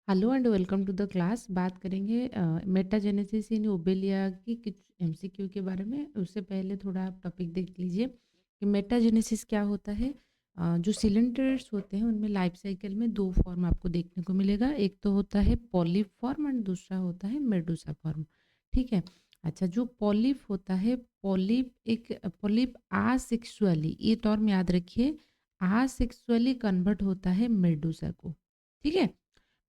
Hello and welcome to the class. बात करेंगे metagenesis इन Obelia की कुछ एमसीक्यू के बारे में। उससे पहले थोड़ा आप टॉपिक देख लीजिए कि मेटाजेनेसिस क्या होता है। जो सिलेंडर्स होते हैं उनमें लाइफ साइकिल में दो फॉर्म आपको देखने को मिलेगा। एक तो होता है पॉलिप फॉर्म एंड दूसरा होता है मेडुसा फॉर्म। ठीक है। अच्छा, जो पॉलिप होता है, पॉलिप आसेक्सुअली, ये टर्म याद रखिए, आसेक्सुअली कन्वर्ट होता है मेडुसा को। ठीक है।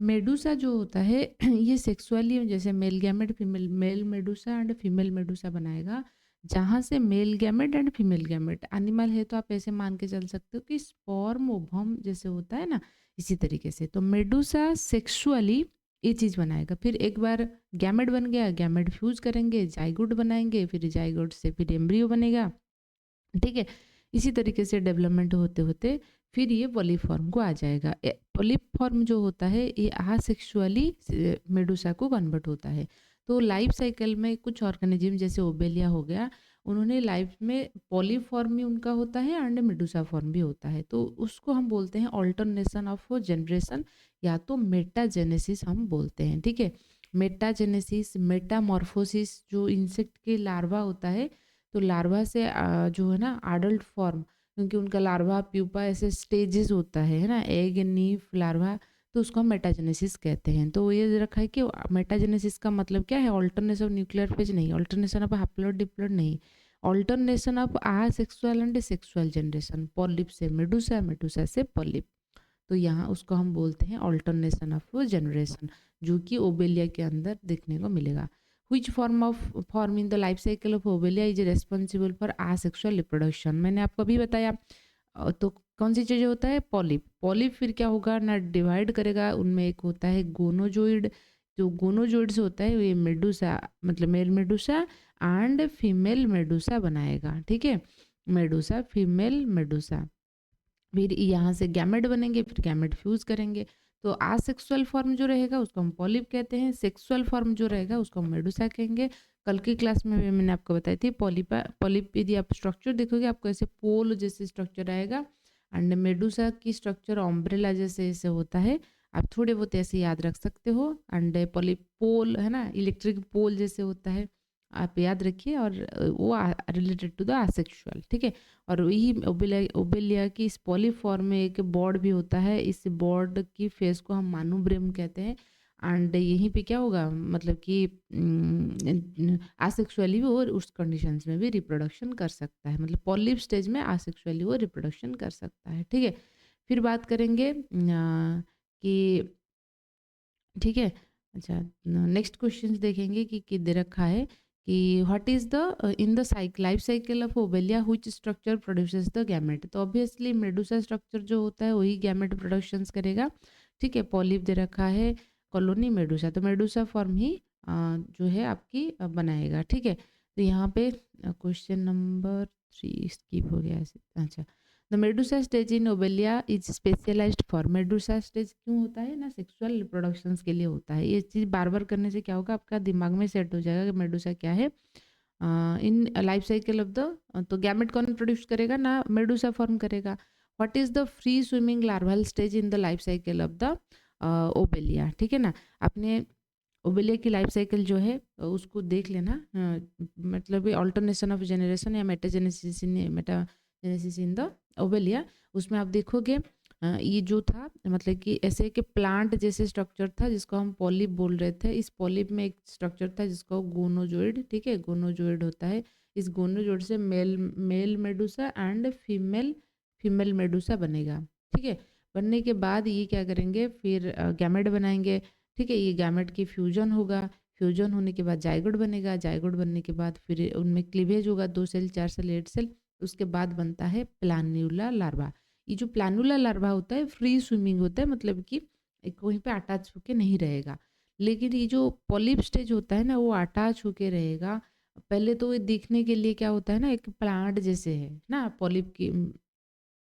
मेडुसा जो होता है ये सेक्सुअली, जैसे male gamete female, male medusa and female medusa बनाएगा। जहाँ से male gamete and female gamete animal है तो आप ऐसे मान के चल सकते हो कि स्पर्म ओवम जैसे होता है ना, इसी तरीके से। तो मेडुसा सेक्सुअली ये चीज़ बनाएगा। फिर एक बार गैमेट बन गया, गैमेट फ्यूज करेंगे, जाइगोट बनाएंगे, फिर जाइगोट से फिर एम्ब्रियो बनेगा। ठीक है। इसी तरीके से डेवलपमेंट होते होते फिर ये पॉलिप फॉर्म को आ जाएगा। पॉलिप फॉर्म जो होता है ये आसेक्सुअली मेडुसा को कन्वर्ट होता है। तो लाइफ साइकिल में कुछ ऑर्गेनिज्म जैसे ओबेलिया हो गया, उन्होंने लाइफ में पॉलिप फॉर्म भी उनका होता है एंड मेडुसा फॉर्म भी होता है। तो उसको हम बोलते हैं ऑल्टरनेशन ऑफ जनरेशन, या तो मेटाजेनेसिस हम बोलते हैं। ठीक है। मेटाजेनेसिस, मेटामॉर्फोसिस, जो इंसेक्ट के लार्वा होता है, तो लार्वा से जो है ना अडल्ट फॉर्म, क्योंकि उनका लार्वा प्यूपा ऐसे स्टेजेस होता है ना, एग नीफ लार्वा, तो उसको हम मेटाजेनेसिस कहते हैं। तो ये रखा है कि मेटाजेनेसिस का मतलब क्या है, ऑल्टरनेशन ऑफ न्यूक्लियर फेज नहीं, ऑल्टरनेशन ऑफ हैप्लोइड डिप्लोइड नहीं, alternation of asexual and sexual generation, polyp से मेडुसा, मेडुसा से पॉलिप। तो यहाँ उसको हम बोलते हैं ऑल्टरनेशन ऑफ जनरेशन, जो कि ओबेलिया के अंदर देखने को मिलेगा। Which form in the life cycle of obelia is responsible for asexual reproduction? मैंने आपको अभी बताया। तो कौन सी चीज़ें होता है, पॉलिप। पॉलिप फिर क्या होगा ना, डिवाइड करेगा, उनमें एक होता है गोनोजोइड। जो गोनोजोइड्स होता है ये मेडुसा, मतलब male medusa and female medusa बनाएगा। ठीक है। Medusa, female medusa. फिर यहाँ से गैमेट बनेंगे, फिर गैमेट फ्यूज करेंगे। तो आसेक्सुअल फॉर्म जो रहेगा उसको हम पॉलिप कहते हैं, सेक्सुअल फॉर्म जो रहेगा उसको हम मेडुसा कहेंगे। कल की क्लास में भी मैंने आपको बताई थी, पॉलिप यदि आप स्ट्रक्चर देखोगे आपको ऐसे पोल जैसे स्ट्रक्चर आएगा, एंड मेडुसा की स्ट्रक्चर ऑम्ब्रेला जैसे ऐसे होता है। आप थोड़े बहुत ऐसे याद रख सकते हो। एंड पॉलिप पोल है ना, इलेक्ट्रिक पोल जैसे होता है, आप याद रखिए। और वो रिलेटेड टू द आसेक्सुअल। ठीक है। और यही ओबेलिया की इस पॉलीफॉर्म में एक बोर्ड भी होता है। इस बोर्ड की फेस को हम मानुब्रेम कहते हैं। एंड यहीं पे क्या होगा, मतलब कि आसेक्सुअली भी वो उस कंडीशंस में भी रिप्रोडक्शन कर सकता है, मतलब पॉलिप स्टेज में आसेक्सुअली वो रिप्रोडक्शन कर सकता है। ठीक है। फिर बात करेंगे कि, ठीक है। अच्छा, नेक्स्ट क्वेश्चन देखेंगे कि दे रखा है कि what is the in the life cycle of Obelia which structure produces the gamete. तो ऑब्वियसली मेडुसा स्ट्रक्चर जो होता है वही गैमेट प्रोडक्शंस करेगा। ठीक है। पॉलिप दे रखा है, कॉलोनी मेडुसा, तो मेडुसा फॉर्म ही जो है आपकी बनाएगा। ठीक है। तो यहाँ पे क्वेश्चन नंबर 3 स्किप हो गया ऐसे। अच्छा, the medusa stage in Obelia is specialised for. Medusa stage क्यों होता है ना, सेक्सुअल रिप्रोडक्शंस के लिए होता है। ये चीज़ बार बार करने से क्या होगा, आपका दिमाग में सेट हो जाएगा कि मेडुसा क्या है। In life cycle of the, तो गैमेट कौन प्रोड्यूस करेगा ना, मेडुसा फॉर्म करेगा। What is the free swimming larval stage in the life cycle of the Obelia. ठीक है ना। आपने ओबेलिया की लाइफ साइकिल जो है उसको देख लेना। मतलब ऑल्टरनेशन ऑफ जनरेशन या मेटाजेनेसिस इन द ओबेलिया, उसमें आप देखोगे ये जो था, मतलब कि ऐसे कि प्लांट जैसे स्ट्रक्चर था जिसको हम पॉलिप बोल रहे थे। इस पॉलिप में एक स्ट्रक्चर था जिसको गोनोजोइड, ठीक है, गोनोजोइड होता है। इस गोनोजोइड से male medusa and female medusa बनेगा। ठीक है। बनने के बाद ये क्या करेंगे, फिर गैमेट बनाएंगे। ठीक है। ये गैमेट की फ्यूजन होगा, फ्यूजन होने के बाद जाइगोट बनेगा, जाइगोट बनने के बाद फिर उनमें क्लीवेज होगा, 2 सेल 4 सेल 8 सेल। उसके बाद बनता है प्लान्यूला लार्वा। ये जो प्लानुला लार्वा होता है फ्री स्विमिंग होता है, मतलब कि वहीं पे अटैच होके नहीं रहेगा। लेकिन ये जो पॉलिप स्टेज होता है ना, वो अटैच होके रहेगा। पहले तो ये दिखने के लिए क्या होता है ना, एक प्लांट जैसे है ना, पॉलिप की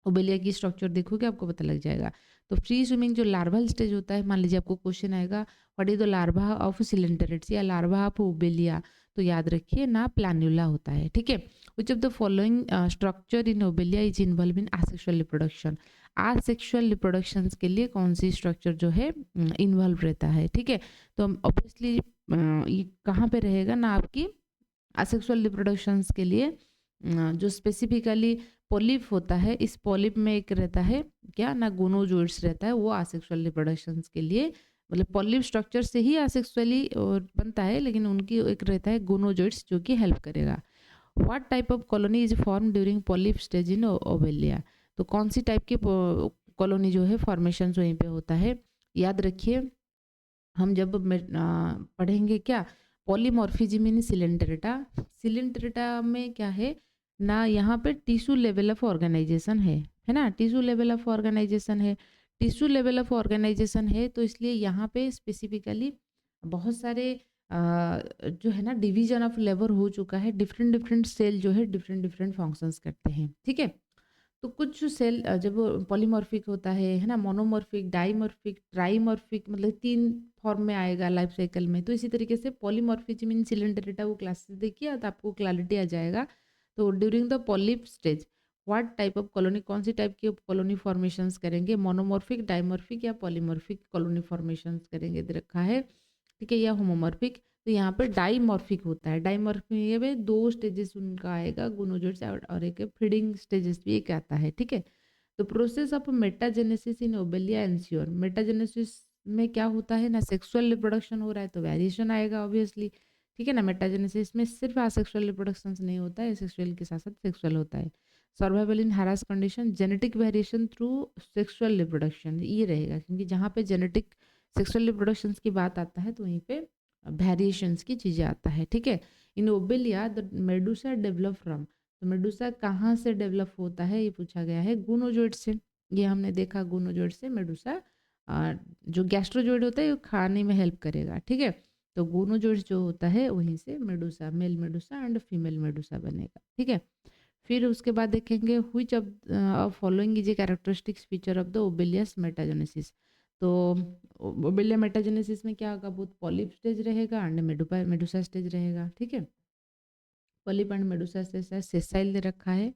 ओबेलिया की स्ट्रक्चर देखोगे आपको पता लग जाएगा। तो फ्री स्विमिंग जो लार्वल स्टेज होता है, मान लीजिए आपको क्वेश्चन आएगा what is the larva of coelenterates या लार्वा ऑफ ओबेलिया, तो याद रखिए ना प्लान्यूला होता है। ठीक है। Which of the following structure in Obelia is involve in asexual reproduction. Asexual reproductions के लिए कौन सी स्ट्रक्चर जो है इन्वॉल्व रहता है, ठीक है। तो हम ऑब्वियसली ये कहाँ पे रहेगा ना, आपकी असेक्सुअल रिप्रोडक्शंस के लिए जो स्पेसिफिकली पॉलिप होता है, इस पॉलिप में एक रहता है क्या ना, गोनोजोइड्स रहता है, वो असेक्सुअल रिप्रोडक्शंस के लिए, मतलब पॉलिप स्ट्रक्चर से ही असेक्सुअली बनता है, लेकिन उनकी एक रहता है गोनोजोइड्स जो कि हेल्प करेगा। What type of colony is form during polyp stage in Obelia, तो कौन सी टाइप की कॉलोनी जो है फॉर्मेशन वहीं पे होता है। याद रखिए, हम जब पढ़ेंगे क्या, पॉलीमॉर्फिज्म इन सिलेंडरेटा, सिलेंडरेटा में क्या है ना, यहाँ पे टिश्यू लेवल ऑफ ऑर्गेनाइजेशन है ना, टिश्यू लेवल ऑफ ऑर्गेनाइजेशन है, टिश्यू लेवल ऑफ ऑर्गेनाइजेशन है, तो इसलिए यहाँ पे स्पेसिफिकली बहुत सारे जो है ना डिवीजन ऑफ लेबर हो चुका है, डिफरेंट डिफरेंट सेल जो है डिफरेंट डिफरेंट फंक्शंस करते हैं, ठीक है। तो कुछ सेल जब पॉलीमॉर्फिक होता है ना, मोनोमॉर्फिक, डाइमॉर्फिक, ट्राइमॉर्फिक, मतलब 3 फॉर्म में आएगा लाइफ साइकिल में। तो इसी तरीके से पॉलीमॉर्फिज्म इन सिलेंडरेटा वो क्लासेस देखिए तो आपको क्लैरिटी आ जाएगा। तो during the polyp stage what type of colony, कौन सी टाइप की कॉलोनी फॉर्मेशंस करेंगे, मोनोमॉर्फिक, डाइमॉर्फिक या पॉलीमॉर्फिक कॉलोनी फॉर्मेशंस करेंगे, दे रखा है, ठीक है, या होमोमॉर्फिक। तो यहाँ पर डाइमॉर्फिक होता है, डाइमॉर्फिक में 2 स्टेजेस उनका आएगा, गोनोजोइड्स और एक फीडिंग स्टेजेस भी एक आता है, ठीक है। तो process of metagenesis in Obelia ensure, metagenesis में क्या होता है ना, सेक्सुअल रिप्रोडक्शन हो रहा है तो वेरिएशन आएगा ऑब्वियसली, ठीक है ना। मेटाजेनेसिस में सिर्फ असेक्सुअल रिप्रोडक्शन नहीं होता है, सेक्सुअल के साथ साथ सेक्सुअल होता है। सर्वाइवल इन harass condition, genetic variation through sexual reproduction, ये रहेगा, क्योंकि जहाँ पे जेनेटिक सेक्सुअल रिप्रोडक्शन की बात आता है तो वहीं पे वेरिएशंस की चीज़ें आता है, ठीक है। In Obelia the medusa develop from, तो मेडुसा कहाँ से डेवलप होता है ये पूछा गया है, गोनोजोइड से। ये हमने देखा गोनोजोइड से मेडुसा, जो गैस्ट्रोजोइड होता है वो खाने में हेल्प करेगा, ठीक है। तो गोनोजोइड जो होता है वहीं से medusa, male medusa and female medusa बनेगा, ठीक है। फिर उसके बाद देखेंगे which of following is a characteristics feature of the Obelia's metagenesis. तो ओबेलिया मेटाजेनेसिस में क्या होगा, बहुत पॉलिप स्टेज रहेगा एंड मेडुसा स्टेज रहेगा, ठीक है। Polyp and medusa stage sessile दे रखा है,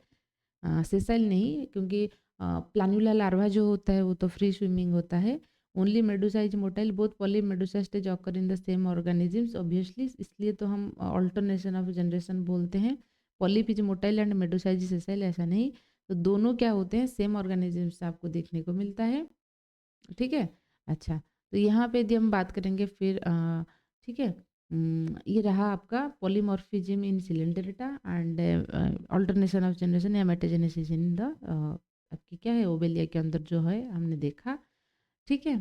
सेसाइल नहीं, क्योंकि प्लान्युला लार्वा जो होता है वो तो फ्री स्विमिंग होता है। Only Medusa is motile, both polyp Medusa stage occur in the same organisms obviously, इसलिए तो हम ऑल्टरनेशन ऑफ जनरेशन बोलते हैं। Polyp is motile and Medusa is sessile, ऐसा नहीं, तो दोनों क्या होते हैं, सेम ऑर्गेनिजम्स से आपको देखने को मिलता है, ठीक है। अच्छा, तो यहाँ पे यदि हम बात करेंगे फिर ठीक है, ये रहा आपका polymorphism in Coelenterata and alternation of generation या मेटाजेनेसिस इन द आपकी क्या है ओबेलिया के अंदर जो है हमने देखा, ठीक है।